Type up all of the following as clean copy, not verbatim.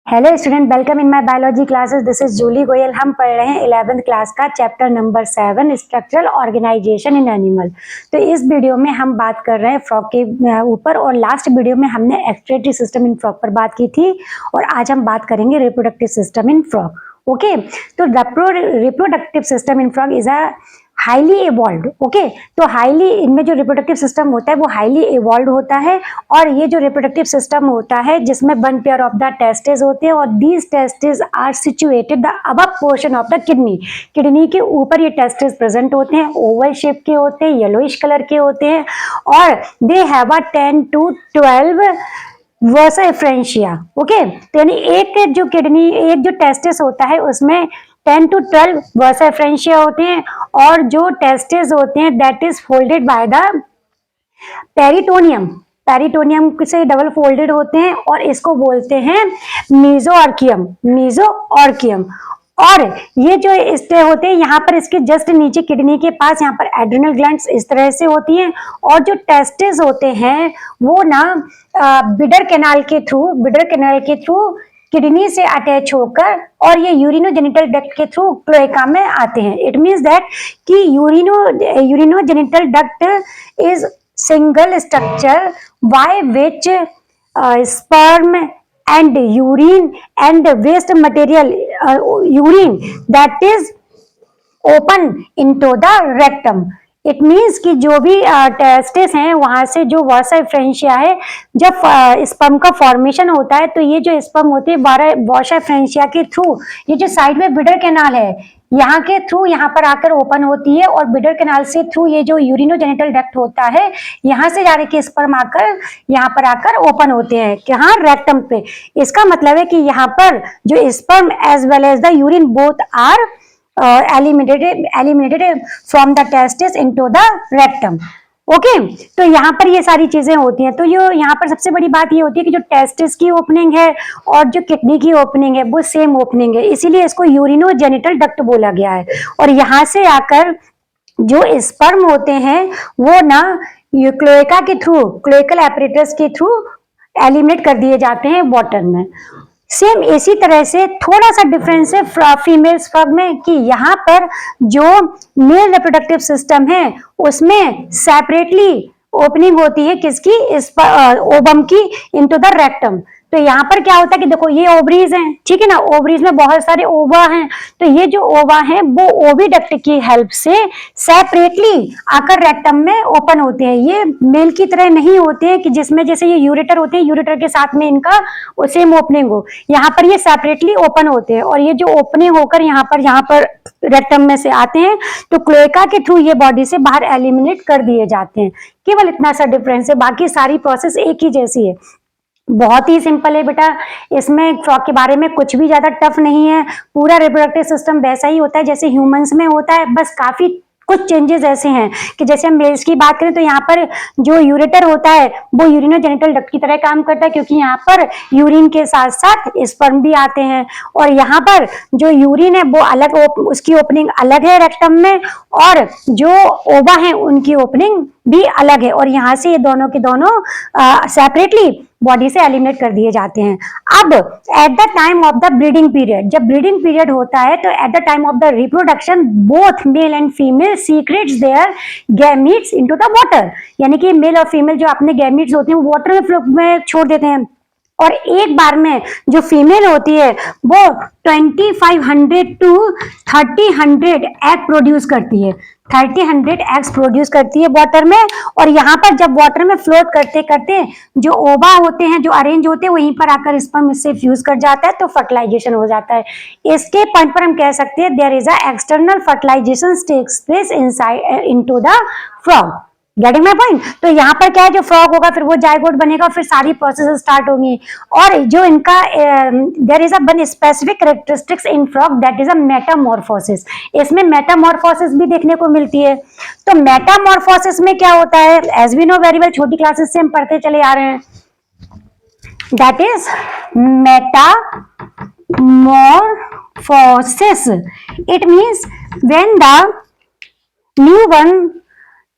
Hello student, welcome in my biology classes. This is Julie Goyal. हम पढ़ रहे हैं 11th क्लास का chapter number 7 structural organisation in animal. तो इस वीडियो में हम बात कर रहे हैं फ्रॉग के ऊपर, और लास्ट वीडियो में हमने एक्सक्रीटरी सिस्टम इन फ्रॉग पर बात की थी, और आज हम बात करेंगे reproductive system in frog. Okay, तो reproductive system in frog is a highly evolved. Okay, तो हाईली इनमें जो रिप्रोडक्टिव सिस्टम होता है वो हाईली एवॉल्व्ड होता है, और ये जो रिप्रोडक्टिव सिस्टम होता है जिसमें one pair of the testis होते हैं, और these testis are situated the above portion of the kidney के ऊपर ये टेस्टिस प्रेजेंट होते हैं। ओवल शेप के होते हैं, येलोइश कलर के होते हैं, और they have a 10 to 12 versa efferentia. Okay, तो यानी एक जो टेस्टिस होता है उसमें 10 to 12 वर्सा एफ्रेंशिया होते हैं, और जो टेस्टिस होते हैं that is folded by the peritoneum से डबल फोल्डेड होते हैं, और इसको बोलते हैं मीजोऑर्कियम। और ये जो स्टे होते हैं यहाँ पर इसके जस्ट नीचे किडनी के पास यहाँ पर एड्रिनल ग्लैंड्स इस तरह से होती हैं, और जो टेस्टिस होते हैं वो ना बिडर कैनाल के थ्रू किडनी से अटैच होकर और ये यूरिनोजेनिटल डक्ट के थ्रू क्लोएका में आते हैं। इट मींस दैट कि urinogenital duct is single structure by which sperm and urine and waste material urine that is open into the rectum. It means कि जो भी टेस्टिस हैं वहां से जो वर्सा एफ्रेंशिया है, जब स्पर्म का फॉर्मेशन होता है तो ये जो स्पर्म होते हैं वर्सा एफ्रेंशिया के थ्रू, ये जो साइड में बिडर कैनाल है यहाँ के थ्रू यहाँ पर आकर ओपन होती है, और बिडर कैनाल से थ्रू ये जो यूरिनोजेनिटल डक्ट होता है यहाँ से जा रहे के स्पर्म आकर यहाँ पर आकर ओपन होते हैं, यहाँ रेक्टम पे। इसका मतलब है कि यहाँ पर जो sperm as well as the urine both are eliminated from the testis into the rectum. Okay, तो यहाँ पर ये सारी चीजें होती हैं। तो ये यहाँ पर सबसे बड़ी बात ये होती है कि जो टेस्टिस की ओपनिंग है और जो किडनी की ओपनिंग है वो सेम ओपनिंग है, इसीलिए इसको यूरिनोजेनिटल डक्ट बोला गया है। और यहाँ से आकर जो स्पर्म होते हैं वो ना क्लोएका के थ्रू, क्लोएकल एपरेटस के थ्रू एलिमिनेट कर दिए जाते हैं वाटर में। सेम इसी तरह से थोड़ा सा डिफरेंस है फीमेल फ्रॉग में, कि यहाँ पर जो मेल रिप्रोडक्टिव सिस्टम है उसमें सेपरेटली ओपनिंग होती है किसकी, ओवम की इनटू द रेक्टम। तो यहाँ पर क्या होता है कि देखो ये ओवरीज हैं, ठीक है ना, ओवरीज में बहुत सारे ओवा हैं, तो ये जो ओवा हैं वो ओविडक्ट की हेल्प से सेपरेटली आकर रेक्टम में ओपन होते हैं। ये मेल की तरह नहीं होते हैं कि जिसमें जैसे ये यूरेटर होते हैं, यूरेटर के साथ में इनका सेम ओपनिंग हो, यहाँ पर ये सेपरेटली ओपन होते हैं, और ये जो ओपनिंग होकर यहाँ पर रेक्टम में से आते हैं तो क्लोएका के थ्रू ये बॉडी से बाहर एलिमिनेट कर दिए जाते हैं। केवल इतना सा डिफरेंस है, बाकी सारी प्रोसेस एक ही जैसी है। बहुत ही सिंपल है बेटा, इसमें फ्रॉग के बारे में कुछ भी ज्यादा टफ नहीं है। पूरा रिप्रोडक्टिव सिस्टम वैसा ही होता है जैसे ह्यूमंस में होता है, बस काफी कुछ चेंजेस ऐसे हैं कि जैसे हम मेल्स की बात करें तो यहाँ पर जो यूरेटर होता है वो यूरिनोजेनिटल डक्ट की तरह काम करता है, क्योंकि यहाँ पर यूरिन के साथ साथ स्पर्म भी आते हैं, और यहाँ पर जो यूरिन है वो अलग, उसकी ओपनिंग अलग है रेक्टम में, और जो ओवा है उनकी ओपनिंग भी अलग है, और यहाँ से ये दोनों के दोनों सेपरेटली बॉडी से एलिमिनेट कर दिए जाते हैं। अब at the time of the breeding period, जब ब्रीडिंग पीरियड होता है तो at the time of the reproduction both male and female secrets their gametes into the water, यानी कि मेल और फीमेल जो अपने गैमीट्स होते हैं वो वाटर में छोड़ देते हैं, और एक बार में जो फीमेल होती है वो 2500 to 3000 एग प्रोड्यूस करती है, 3000 एग्स प्रोड्यूस करती है वाटर में। और यहाँ पर जब वाटर में फ्लोट करते करते जो ओवा होते हैं, जो अरेंज होते हैं, वहीं पर आकर स्पर्म इससे फ्यूज कर जाता है तो फर्टिलाइजेशन हो जाता है। इसके पॉइंट पर हम कह सकते हैं there is a external fertilisation takes place inside into the frog. Getting my point? तो यहाँ पर क्या है, जो फ्रॉग होगा फिर वो जायगोट बनेगा, फिर सारी प्रोसेस स्टार्ट होंगी। और जो इनका there is a one specific characteristics in frog that is a metamorphosis. इसमें मेटामॉर्फोसिस भी देखने को मिलती है। तो मेटामॉर्फोसिस में क्या होता है, as we know very well, छोटी क्लासेस से हम पढ़ते चले आ रहे हैं, that is metamorphosis. It means when the newborn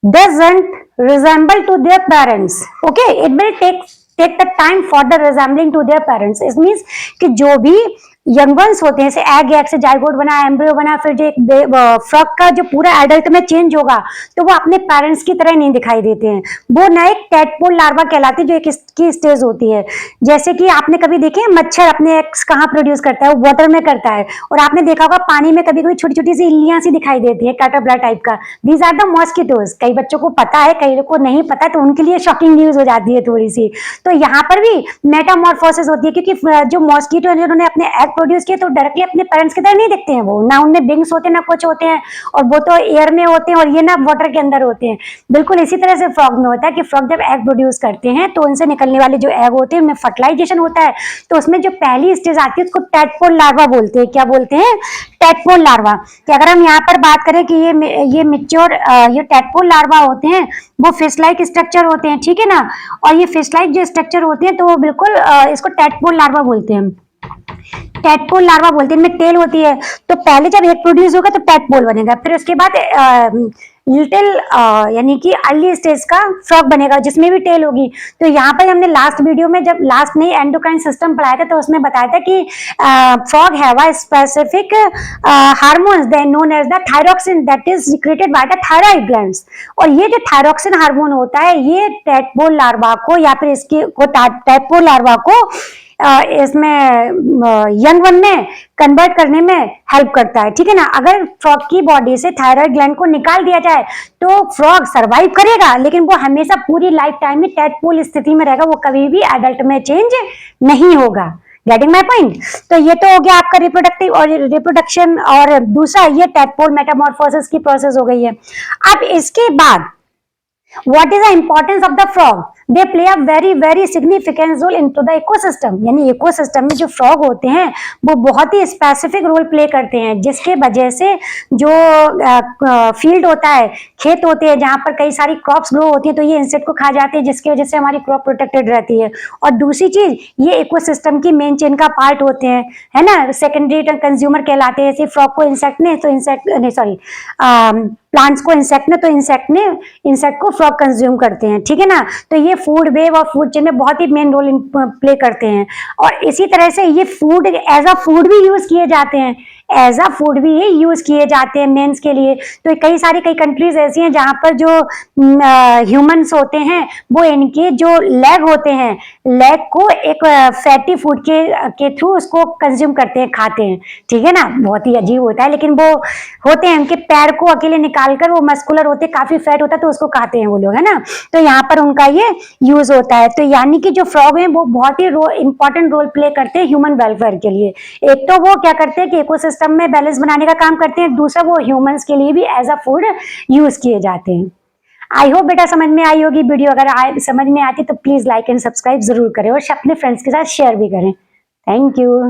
doesn't resemble to their parents. Okay, it will take take the time for the resembling to their parents. It means कि जो भी यंग वंस होते हैं, जैसे एग से zygote बना, embryo बना, फिर जो एक फ्रॉग का जो पूरा एडल्ट में चेंज होगा तो वो अपने पेरेंट्स की तरह नहीं दिखाई देते हैं, वो ना एक टैडपोल लार्वा कहलाती है, जो एक की स्टेज होती है। जैसे कि आपने कभी देखे मच्छर अपने एग्स कहाँ प्रोड्यूस करता है, वो वाटर में करता है, और आपने देखा होगा पानी में कभी कभी छोटी छोटी सी इल्लियां सी दिखाई देती है, कैटरपिलर टाइप का। These are the mosquitoes. कई बच्चों को पता है, कई लोगों को नहीं पता, तो उनके लिए शॉकिंग न्यूज हो जाती है थोड़ी सी। तो यहाँ पर भी मेटामॉर्फोसिस होती है, क्योंकि जो मॉस्किटो है जिन्होंने अपने एग प्रोड्यूस किए तो डायरेक्टली अपने पेरेंट्स की तरह नहीं दिखते हैं, वो ना उनमें विंग्स होते हैं ना कुछ होते हैं, और वो तो एयर में होते हैं और ये ना वाटर के अंदर होते हैं। बिल्कुल इसी तरह से फ्रॉग में होता है कि फ्रॉग जब एग प्रोड्यूस करते हैं तो उनसे निकलने वाले जो एग होते हैं उनमें फर्टिलाइजेशन होता है, तो उसमें जो पहली स्टेज आती है उसको टैडपोल लार्वा बोलते हैं। क्या बोलते हैं? Tadpole larva. कि अगर हम यहाँ पर बात करें कि ये मिच्योर ये टैडपोल लार्वा होते हैं, वो फिश लाइक स्ट्रक्चर होते हैं, ठीक है ना। और ये फिश लाइक जो स्ट्रक्चर होते हैं तो वो बिल्कुल इसको टैडपोल लार्वा बोलते हैं। टैडपोल लार्वा बोलते हैं, इनमें टेल होती है। तो पहले जब एग प्रोड्यूस होगा तो टैडपोल बनेगा, फिर उसके बाद लिटिल यानी कि अर्ली स्टेज का फ्रॉग बनेगा जिसमें भी टेल होगी। तो यहाँ पर हमने लास्ट वीडियो में जब लास्ट में एंडोक्राइन सिस्टम पढ़ाया था तो उसमें बताया था कि frog have a specific hormones that known as the thyroxine that is secreted by the thyroid glands. और ये जो थायरॉक्सिन हार्मोन होता है ये टैडपोल लार्वा को या फिर इसके को टैडपोल लार्वा को इसमें यंग वन में कन्वर्ट करने में हेल्प करता है, ठीक है ना। अगर फ्रॉग की बॉडी से थायराइड ग्लैंड को निकाल दिया जाए तो फ्रॉग सरवाइव करेगा, लेकिन वो हमेशा पूरी लाइफ टाइम में टैडपोल स्थिति में रहेगा, वो कभी भी एडल्ट में चेंज नहीं होगा। Getting my point? तो ये तो हो गया आपका रिप्रोडक्टिव और रिप्रोडक्शन, और दूसरा ये टैडपोल मेटामॉर्फोसिस की प्रोसेस हो गई है। अब इसके बाद what is the importance of the frog? They play a very significant role into the ecosystem। यानी इकोसिस्टम में जो फ्रॉग होते हैं वो बहुत ही स्पेसिफिक रोल प्ले करते हैं, जिसके वजह से जो फील्ड होता है, खेत होते हैं जहां पर कई सारी क्रॉप्स ग्रो होती हैं, तो ये इंसेक्ट को खा जाते हैं, जिसकी वजह से हमारी क्रॉप प्रोटेक्टेड रहती है। और दूसरी चीज, ये इकोसिस्टम की मेन चेन का पार्ट होते हैं, है ना, सेकेंडरी कंज्यूमर कहलाते हैं। जैसे फ्रॉग को इंसेक्ट ने तो इंसेक्ट नहीं सॉरी प्लांट्स को इंसेक्ट ने तो इंसेक्ट को फ्रॉग कंज्यूम करते हैं, ठीक है ना। तो ये फूड वेव और फूड चेन में बहुत ही मेन रोल प्ले करते हैं। और इसी तरह से ये फूड एज अ फूड भी यूज किए जाते हैं, एज अ फूड भी यूज किए जाते हैं मेंस के लिए। तो कई कंट्रीज ऐसी हैं जहां पर जो ह्यूमंस होते हैं वो इनके जो लेग होते हैं, लेग को एक फैटी फूड के थ्रू उसको कंज्यूम करते हैं, खाते हैं, ठीक है ना। बहुत ही अजीब होता है, लेकिन वो होते हैं, उनके पैर को अकेले निकालकर, वो मस्कुलर होते, काफी फैट होता है तो उसको खाते हैं वो लोग, है ना। तो यहाँ पर उनका ये यूज होता है। तो यानी कि जो फ्रॉग है वो बहुत ही इंपॉर्टेंट रोल प्ले करते हैं ह्यूमन वेलफेयर के लिए। एक तो वो क्या करते हैं कि इकोसिस्टम में बैलेंस बनाने का काम करते हैं, दूसरा वो ह्यूमंस के लिए भी एज अ फूड यूज किए जाते हैं। आई होप बेटा समझ में आई होगी वीडियो। अगर समझ में आती तो प्लीज लाइक एंड सब्सक्राइब जरूर करें और अपने फ्रेंड्स के साथ शेयर भी करें। Thank you.